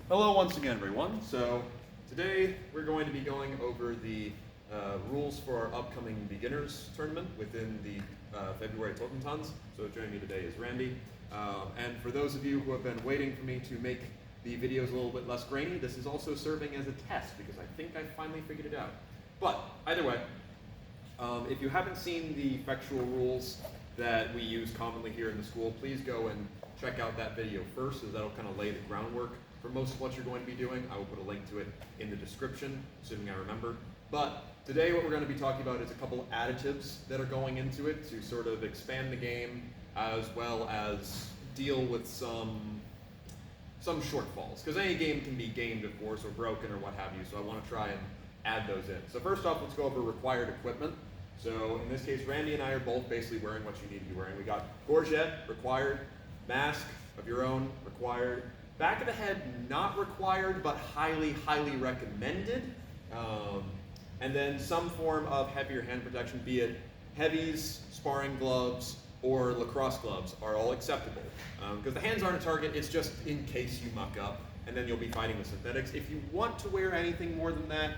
Hello once again, everyone. So today we're going to be going over the rules for our upcoming beginners tournament within the February Totentons. So joining me today is Randy. And for those of you who have been waiting for me to make the videos a little bit less grainy, this is also serving as a test because I think I finally figured it out. But either way, if you haven't seen the Fechtschule rules that we use commonly here in the school, please go and check out that video first, as that'll kind of lay the groundwork for most of what you're going to be doing. I will put a link to it in the description, assuming I remember. But today what we're going to be talking about is a couple additives that are going into it to sort of expand the game, as well as deal with some shortfalls. Because any game can be gamed, of course, or broken or what have you, so I want to try and add those in. So first off, let's go over required equipment. So in this case, Randy and I are both basically wearing what you need to be wearing. We got gorget, required, mask of your own, required, back of the head, not required, but highly, highly recommended. And then some form of heavier hand protection, be it heavies, sparring gloves, or lacrosse gloves are all acceptable. Because the hands aren't a target, it's just in case you muck up, and then you'll be fighting with synthetics. If you want to wear anything more than that,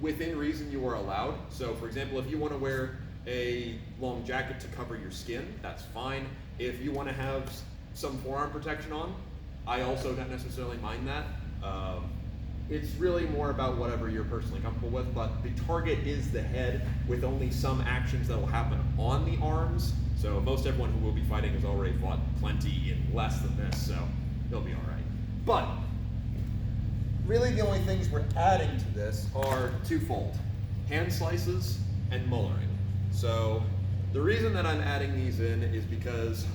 within reason you are allowed. So for example, if you want to wear a long jacket to cover your skin, that's fine. If you want to have some forearm protection on, I also don't necessarily mind that. It's really more about whatever you're personally comfortable with, but the target is the head, with only some actions that will happen on the arms. So most everyone who will be fighting has already fought plenty in less than this, so they'll be all right. But really the only things we're adding to this are twofold: hand slices and mullering. So the reason that I'm adding these in is because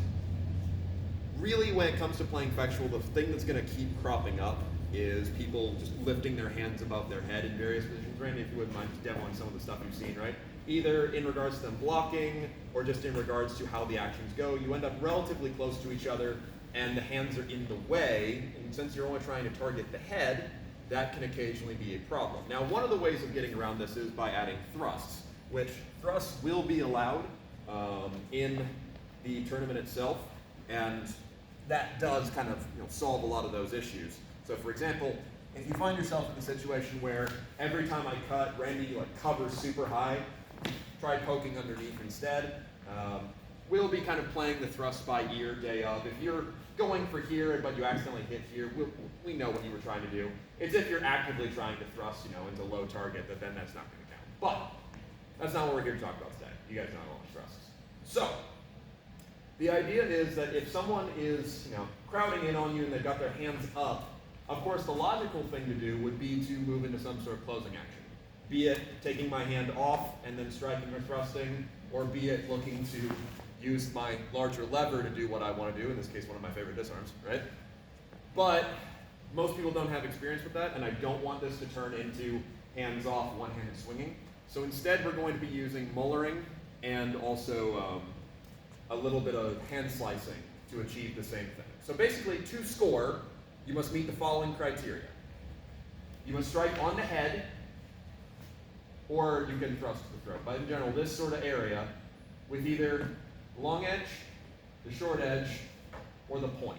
really when it comes to playing Fechtschule, the thing that's going to keep cropping up is people just lifting their hands above their head in various positions. Randy, if you wouldn't mind demoing some of the stuff you've seen, right? Either in regards to them blocking or just in regards to how the actions go. You end up relatively close to each other and the hands are in the way, and since you're only trying to target the head, that can occasionally be a problem. Now, one of the ways of getting around this is by adding thrusts, which thrusts will be allowed in the tournament itself, and that does kind of solve a lot of those issues. So for example, if you find yourself in a situation where every time I cut, Randy covers super high, try poking underneath instead. We'll be kind of playing the thrust by ear day of. If you're going for here but you accidentally hit here, we know what you were trying to do. It's if you're actively trying to thrust into low target, that then that's not going to count. But that's not what we're here to talk about today. You guys know I don't want thrusts. So the idea is that if someone is crowding in on you and they've got their hands up, of course the logical thing to do would be to move into some sort of closing action. Be it taking my hand off and then striking or thrusting, or be it looking to use my larger lever to do what I want to do, in this case one of my favorite disarms, right? But most people don't have experience with that, and I don't want this to turn into hands off, one-handed swinging. So instead we're going to be using mullering and also a little bit of hand slicing to achieve the same thing. So basically, to score, you must meet the following criteria. You must strike on the head, or you can thrust to the throat. But in general, this sort of area with either the long edge, the short edge, or the point.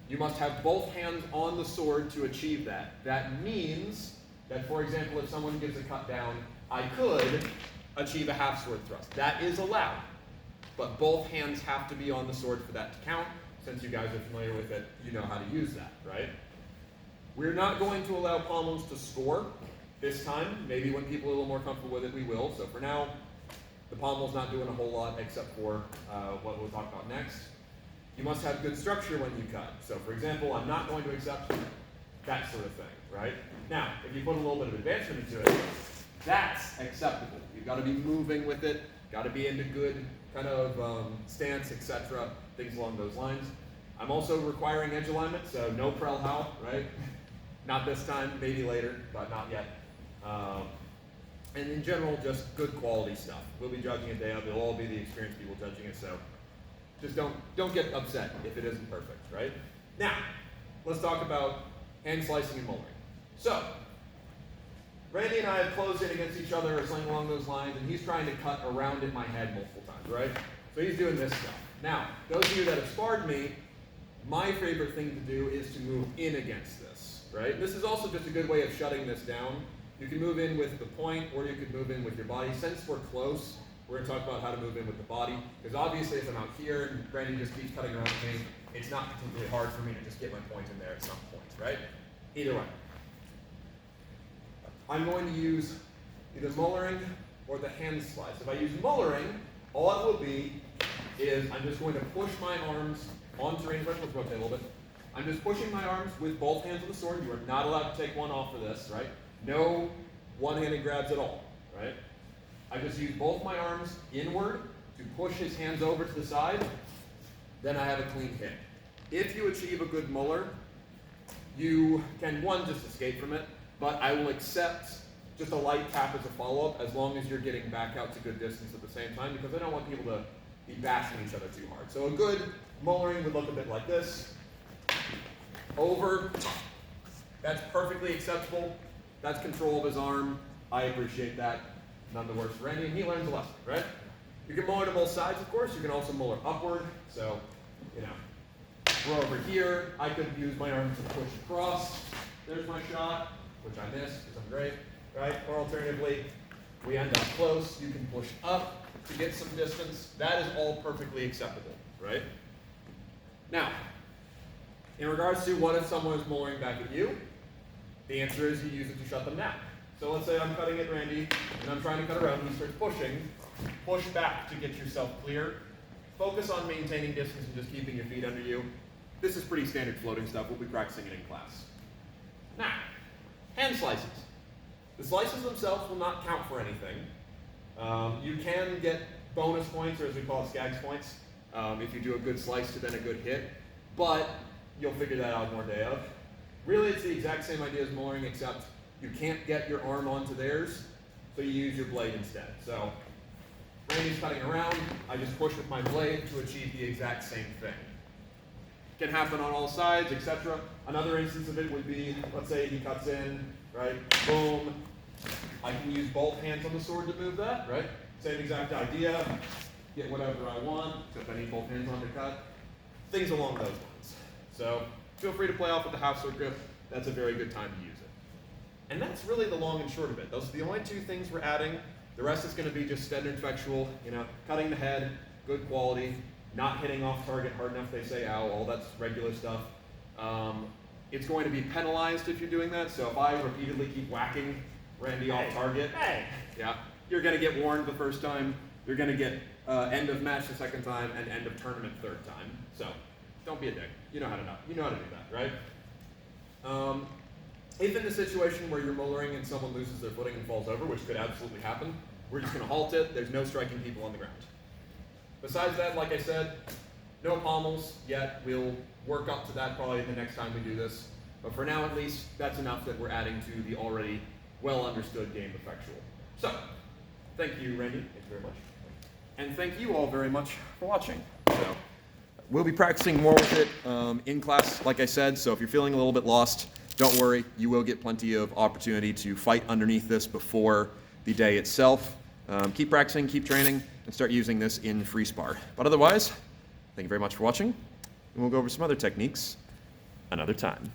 You must have both hands on the sword to achieve that. That means that, for example, if someone gives a cut down, I could achieve a half sword thrust. That is allowed. But both hands have to be on the sword for that to count. Since you guys are familiar with it, you know how to use that, right? We're not going to allow pommels to score this time. Maybe when people are a little more comfortable with it, we will. So for now, the pommel's not doing a whole lot except for what we'll talk about next. You must have good structure when you cut. So for example, I'm not going to accept that sort of thing, right? Now, if you put a little bit of advancement into it, that's acceptable. You've got to be moving with it, got to be into good kind of stance, etc., things along those lines. I'm also requiring edge alignment, so no Prellhau, right? Not this time, maybe later, but not yet. And in general, just good quality stuff. We'll be judging it day of. It'll all be the experienced people judging it, so just don't get upset if it isn't perfect, right? Now, let's talk about hand slicing and mullering. So, Randy and I have closed in against each other or something along those lines, and he's trying to cut around in my head multiple times, right? So he's doing this stuff. Now, those of you that have sparred me My favorite thing to do is to move in against this, right? This is also just a good way of shutting this down. You can move in with the point, or you could move in with your body. Since we're close, we're going to talk about how to move in with the body, because obviously if I'm out here and Brandy just keeps cutting around me, it's not particularly hard for me to just get my point in there at some point, right? Either way. I'm going to use either mullering or the hand slice. If I use mullering, all it will be is I'm just going to push my arms onto range. Let's rotate a little bit. I'm just pushing my arms with both hands of the sword. You are not allowed to take one off for this, right? No one-handed grabs at all, right? I just use both my arms inward to push his hands over to the side. Then I have a clean hit. If you achieve a good muller, you can, one, just escape from it, but I will accept just a light tap as a follow-up as long as you're getting back out to good distance at the same time, because I don't want people to be bashing each other too hard. So a good mullering would look a bit like this. Over. That's perfectly acceptable. That's control of his arm. I appreciate that. None the worse for Randy, and he learns a lesson, right? You can muller to both sides, of course. You can also muller upward. So, we're over here. I could use my arm to push across. There's my shot, which I missed because I'm great, right? Or alternatively, we end up close. You can push up to get some distance. That is all perfectly acceptable, right? Now, in regards to what if someone is mullering back at you, the answer is you use it to shut them down. So let's say I'm cutting at Randy, and I'm trying to cut around, and he starts pushing. Push back to get yourself clear. Focus on maintaining distance and just keeping your feet under you. This is pretty standard floating stuff. We'll be practicing it in class. Now, hand slices. The slices themselves will not count for anything. You can get bonus points, or as we call it, skags points, if you do a good slice to then a good hit, but you'll figure that out more day of. Really, it's the exact same idea as mullering, except you can't get your arm onto theirs, so you use your blade instead. So, Randy's cutting around, I just push with my blade to achieve the exact same thing. Can happen on all sides, etc. Another instance of it would be, let's say he cuts in, right, boom. I can use both hands on the sword to move that, right? Same exact idea, get whatever I want, except I need both hands on to cut. Things along those lines. So, feel free to play off with the half sword grip. That's a very good time to use it. And that's really the long and short of it. Those are the only two things we're adding. The rest is going to be just standard Fechtschule, cutting the head, good quality, not hitting off target hard enough they say ow, all that's regular stuff. It's going to be penalized if you're doing that, so if I repeatedly keep whacking Randy off target, yeah, you're going to get warned the first time, you're going to get end of match the second time, and end of tournament third time. So, don't be a dick. You know how to do that, right? If in a situation where you're mullering and someone loses their footing and falls over, which could absolutely happen, we're just going to halt it. There's no striking people on the ground. Besides that, like I said, no pommels yet. We'll work up to that probably the next time we do this. But for now, at least, that's enough that we're adding to the already well-understood game of Fechtschule. So, thank you, Randy. Thank you very much. And thank you all very much for watching. So, we'll be practicing more with it in class, like I said. So if you're feeling a little bit lost, don't worry. You will get plenty of opportunity to fight underneath this before the day itself. Keep practicing, keep training, and start using this in free spar. But otherwise, thank you very much for watching, and we'll go over some other techniques another time.